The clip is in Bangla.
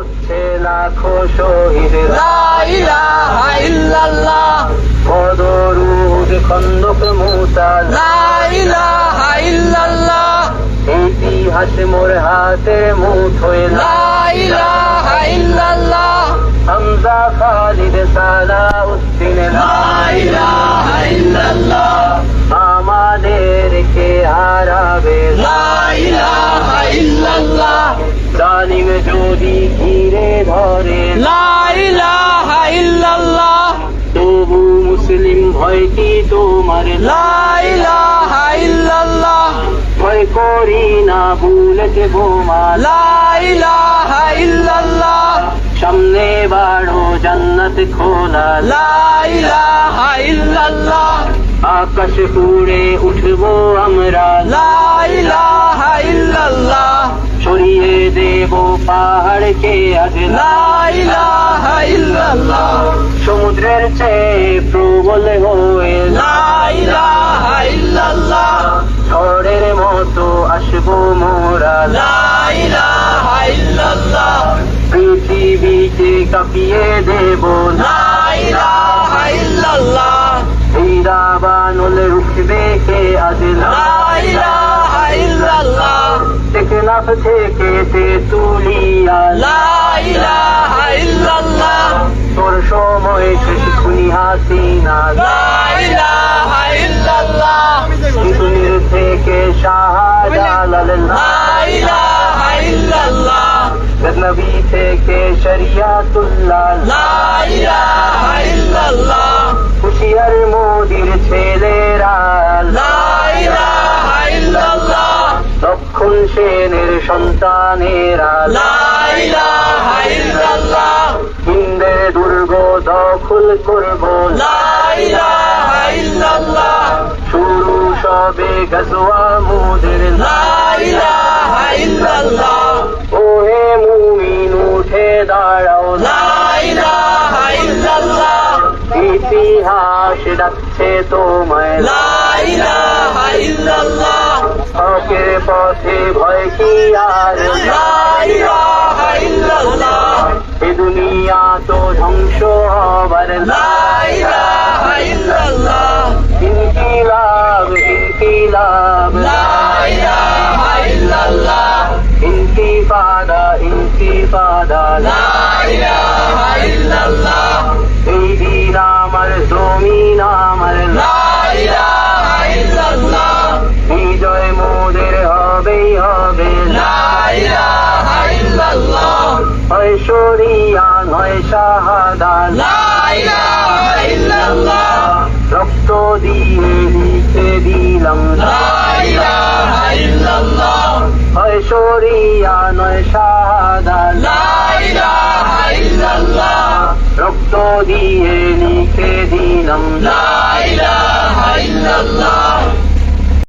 হচ্ছে লাখো শহীদ। লা ইলাহা ইল্লাল্লাহ বদর উহুদ খন্দক মুতা। লা ইলাহা ইল্লাল্লাহ ইতিহাস মোর হাতের মুঠোয়। লা ইলাহা ইল্লাল্লাহ হামজা খালিদ সালাউদ্দিন। লা ইলাহা ইল্লাল্লাহ আমাদেরকে হারাবে। লা ইলাহা ইল্লাল্লাহ জালিম যদি ঘিরে ধরে। লা ইলাহা ইল্লাল্লাহ তবু মুসলিম ভয় কি তোমার। লা ইলাহা ইল্লাল্লাহ ভয় করি না বুলেট বোমা। লা ইলাহা ইল্লাল্লাহ সামনে বাড়ো জান্নাত খোলা। লা ইলাহা ইল্লাল্লাহ আকাশ উড়ে উঠবো আমরা। লা ইলাহা ইল্লাল্লাহ সরিয়ে দেব পাহাড়কে আজ। লা ইলাহা ইল্লাল্লাহ সমুদ্রের চেয়ে প্রবল হয়ে। লা ইলাহা ইল্লাল্লাহ ঝড়ের মতো আসবো মোরা। লা ইলাহা ইল্লাল্লাহ পৃথিবীকে কাঁপিয়ে দেব। লা ইলাহা ইল্লাল্লাহ হীরা বানল রুখবে কে আজ। লা ইলাহা ইল্লাল্লাহ টেকনাফ থেকে তেঁতুলিয়া। লা ইলাহা ইল্লাল্লাহ তোর সময় শেষ খুনি হাসিনা। লা ইলাহা ইল্লাল্লাহ হিন্দুর থেকে শাহজালাল। লা ইলাহা ইল্লাল্লাহ গজনবী থেকে শরিয়াতুল্লাহ। লা ইলাহা ইল্লাল্লাহ হুশিয়ার মোদির ছেলেরা। লা ইলাহা ইল্লাল্লাহ লক্ষণ সেনের সন্তানেরা। লা ইলাহা ইল্লাল্লাহ হিন্দের দুর্গ দখল করব। লা ইলাহা ইল্লাল্লাহ শুরু সবে গজওয়া মোদের। লা ইলাহা ইল্লাল্লাহ ওহে মুমিন উঠে দাঁড়াও। লা ইলাহা ইল্লাল্লাহ ইতিহাস ডাকছে তোমায়। লা ইলাহা ইল্লাল্লাহ হকের পথে ভয় কি আর। লা ইলাহা ইল্লাল্লাহ এ দুনিয়া তো ধ্বংস হবার। লা ইলাহা ইল্লাল্লাহ ইনকিলাব ইনকিলাব। লা ইলাহা ইল্লাল্লাহ ইনতিফাদা ইনতিফাদা। লা ইলাহা ইল্লাল্লাহ এই দিন আমার জমিন আমার। লা ইলাহা ইল্লাল্লাহ বিজয় মোদের হবেই হবে। লা ইলাহা ইল্লাল্লাহ হয় শরিয়া নয় শাহাদা। লা ইলাহা ইল্লাল্লাহ রক্ত দিয়ে লিখে দিলাম। লা ইলাহা ইল্লাল্লাহ হয় শরিয়া নয় শাহাদা। লা ইলাহা ইল্লাল্লাহ রক্ত দিয়ে লিখে দিলাম। লা ইলাহা ইল্লাল্লাহ